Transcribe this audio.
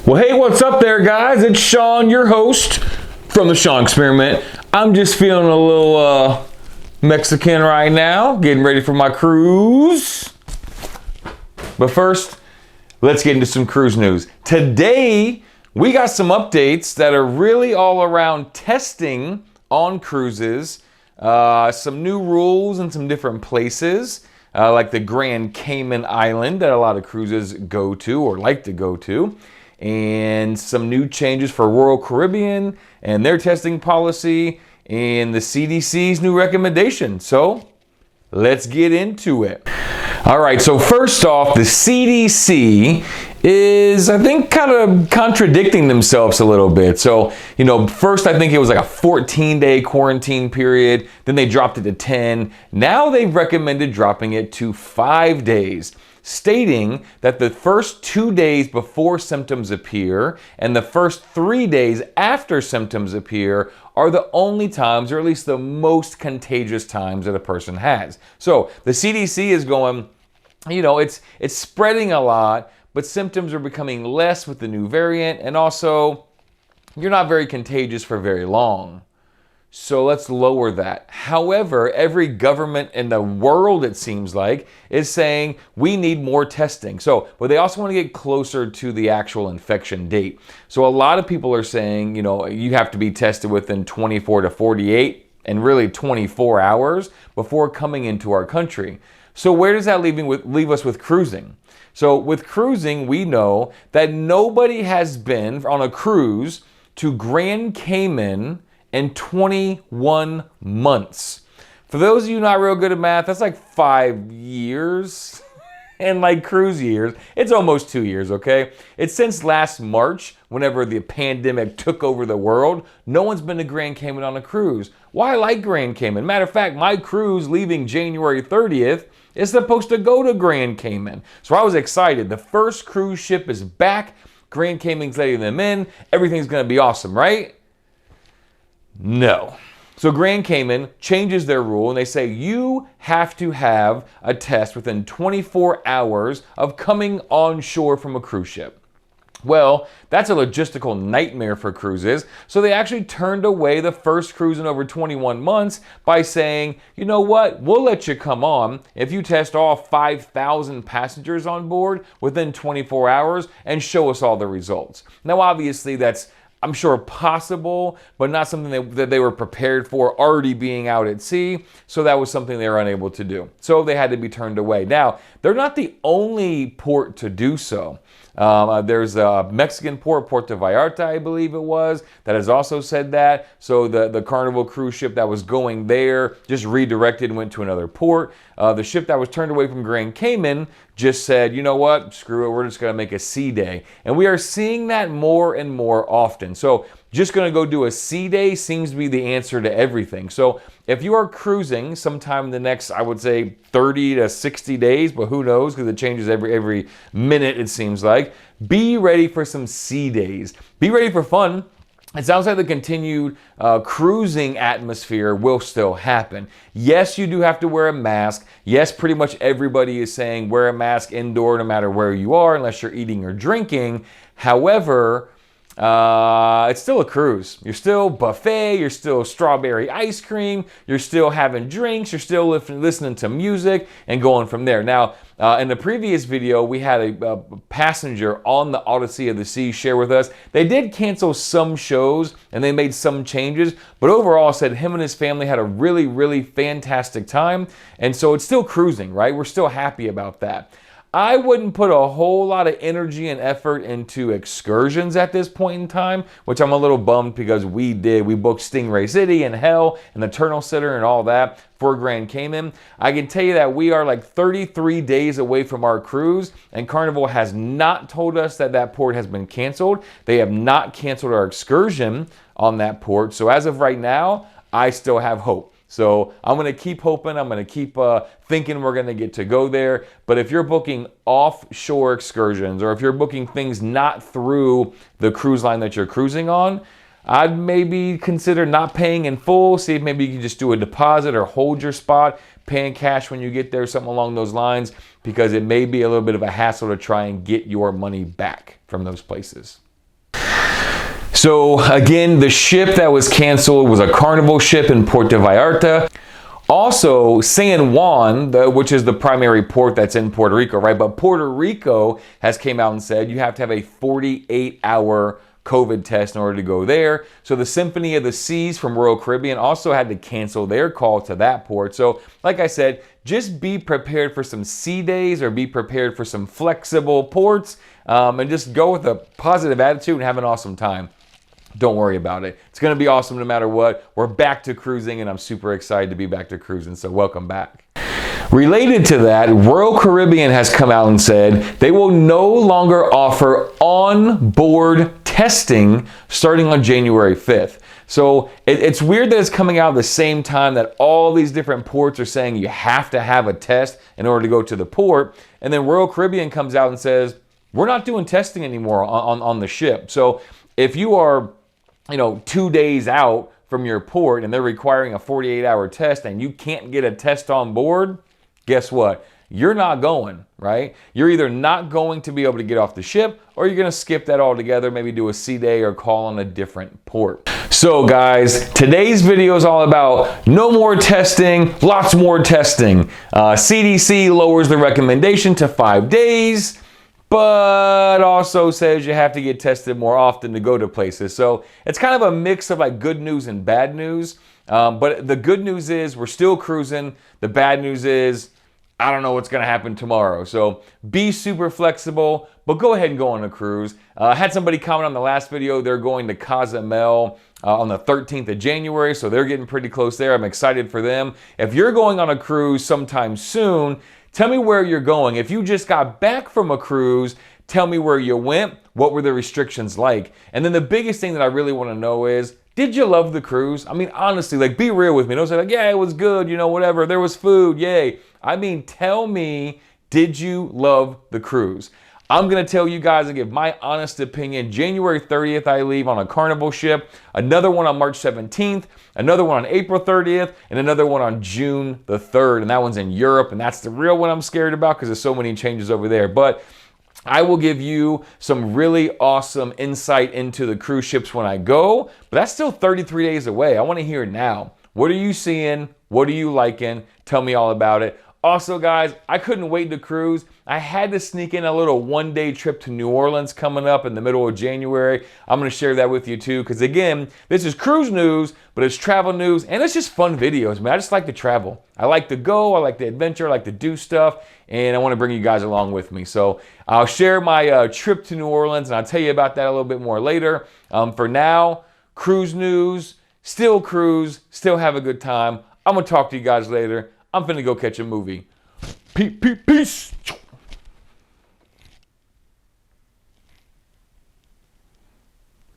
Well, hey, what's up there, guys? It's Sean, your host from the Sean Experiment. I'm just feeling a little Mexican right now, getting ready for my cruise. But first, let's get into some cruise news. Today, we got some updates that are really all around testing on cruises, some new rules in some different places, like the Grand Cayman Island that a lot of cruises go to or like to go to, and some new changes for Royal Caribbean and their testing policy and the CDC's new recommendation. So let's get into it. All right, so first off, the CDC is, I think, kind of contradicting themselves a little bit. So, first I think it was like a 14-day quarantine period, then they dropped it to 10. Now they've recommended dropping it to 5 days, stating that the first 2 days before symptoms appear and the first 3 days after symptoms appear are the only times, or at least the most contagious times that a person has. So the CDC is going, it's spreading a lot, but symptoms are becoming less with the new variant, and also you're not very contagious for very long. So let's lower that. However, every government in the world, it seems like, is saying we need more testing. But they also want to get closer to the actual infection date. So a lot of people are saying, you have to be tested within 24 to 48 and really 24 hours before coming into our country. So where does that leave us with cruising? So with cruising, we know that nobody has been on a cruise to Grand Cayman in 21 months. For those of you not real good at math, that's like 5 years. And like cruise years, it's almost 2 years, okay? It's since last March, whenever the pandemic took over the world, no one's been to Grand Cayman on a cruise. Well, I like Grand Cayman. Matter of fact, my cruise leaving January 30th is supposed to go to Grand Cayman. So I was excited. The first cruise ship is back. Grand Cayman's letting them in. Everything's gonna be awesome, right? No. So Grand Cayman changes their rule and they say you have to have a test within 24 hours of coming on shore from a cruise ship. Well, that's a logistical nightmare for cruises. So they actually turned away the first cruise in over 21 months by saying, you know what, we'll let you come on if you test all 5,000 passengers on board within 24 hours and show us all the results. Now, obviously, that's, I'm sure, possible, but not something that they were prepared for, already being out at sea. So that was something they were unable to do. So they had to be turned away. Now, they're not the only port to do so. There's a Mexican port, Puerto Vallarta, I believe it was, that has also said that. So the Carnival cruise ship that was going there just redirected and went to another port. The ship that was turned away from Grand Cayman just said, you know what, screw it, we're just gonna make a sea day. And we are seeing that more and more often. So just gonna go do a sea day seems to be the answer to everything. So if you are cruising sometime in the next, I would say 30 to 60 days, but who knows, because it changes every minute, it seems like, be ready for some sea days. Be ready for fun. It sounds like the continued cruising atmosphere will still happen. Yes, you do have to wear a mask. Yes, pretty much everybody is saying wear a mask indoor no matter where you are, unless you're eating or drinking. However, it's still a cruise. You're still buffet, you're still strawberry ice cream, you're still having drinks, you're still listening to music and going from there. Now, in the previous video, we had a passenger on the Odyssey of the Seas share with us. They did cancel some shows and they made some changes, but overall said him and his family had a really, really fantastic time. And so it's still cruising, right? We're still happy about that. I wouldn't put a whole lot of energy and effort into excursions at this point in time, which I'm a little bummed because we booked Stingray City and Hell and the Eternal Sitter and all that for Grand Cayman. I can tell you that we are like 33 days away from our cruise, and Carnival has not told us that that port has been canceled. They have not canceled our excursion on that port. So as of right now, I still have hope. So I'm going to keep hoping, I'm going to keep thinking we're going to get to go there. But if you're booking offshore excursions, or if you're booking things not through the cruise line that you're cruising on, I'd maybe consider not paying in full. See if maybe you can just do a deposit or hold your spot, paying cash when you get there, something along those lines, because it may be a little bit of a hassle to try and get your money back from those places. So again, the ship that was canceled was a Carnival ship in Puerto Vallarta. Also, San Juan, which is the primary port that's in Puerto Rico, right? But Puerto Rico has came out and said you have to have a 48-hour COVID test in order to go there. So the Symphony of the Seas from Royal Caribbean also had to cancel their call to that port. So like I said, just be prepared for some sea days or be prepared for some flexible ports and just go with a positive attitude and have an awesome time. Don't worry about it. It's going to be awesome no matter what. We're back to cruising and I'm super excited to be back to cruising. So welcome back. Related to that, Royal Caribbean has come out and said they will no longer offer on-board testing starting on January 5th. So it's weird that it's coming out at the same time that all these different ports are saying you have to have a test in order to go to the port. And then Royal Caribbean comes out and says, we're not doing testing anymore on the ship. So if you are 2 days out from your port and they're requiring a 48-hour test and you can't get a test on board, guess what? You're not going, right? You're either not going to be able to get off the ship or you're going to skip that altogether, maybe do a sea day or call on a different port. So guys, today's video is all about no more testing, lots more testing. CDC lowers the recommendation to 5 days, but also says you have to get tested more often to go to places. So it's kind of a mix of like good news and bad news. But the good news is we're still cruising. The bad news is I don't know what's going to happen tomorrow. So be super flexible, but go ahead and go on a cruise. I had somebody comment on the last video. They're going to Cozumel on the 13th of January. So they're getting pretty close there. I'm excited for them. If you're going on a cruise sometime soon, tell me where you're going. If you just got back from a cruise, tell me where you went. What were the restrictions like? And then the biggest thing that I really want to know is, did you love the cruise? I mean, honestly, like be real with me. Don't say like, yeah, it was good, whatever. There was food, yay. I mean, tell me, did you love the cruise? I'm going to tell you guys and give my honest opinion. January 30th, I leave on a Carnival ship. Another one on March 17th. Another one on April 30th. And another one on June the 3rd. And that one's in Europe. And that's the real one I'm scared about because there's so many changes over there. But I will give you some really awesome insight into the cruise ships when I go. But that's still 33 days away. I want to hear now. What are you seeing? What are you liking? Tell me all about it. Also, guys, I couldn't wait to cruise. I had to sneak in a little one-day trip to New Orleans coming up in the middle of January. I'm going to share that with you too because, again, this is cruise news, but it's travel news, and it's just fun videos, man. I just like to travel. I like to go. I like the adventure. I like to do stuff, and I want to bring you guys along with me. So I'll share my trip to New Orleans, and I'll tell you about that a little bit more later. For now, cruise news, still cruise, still have a good time. I'm going to talk to you guys later. I'm finna go catch a movie. Peace.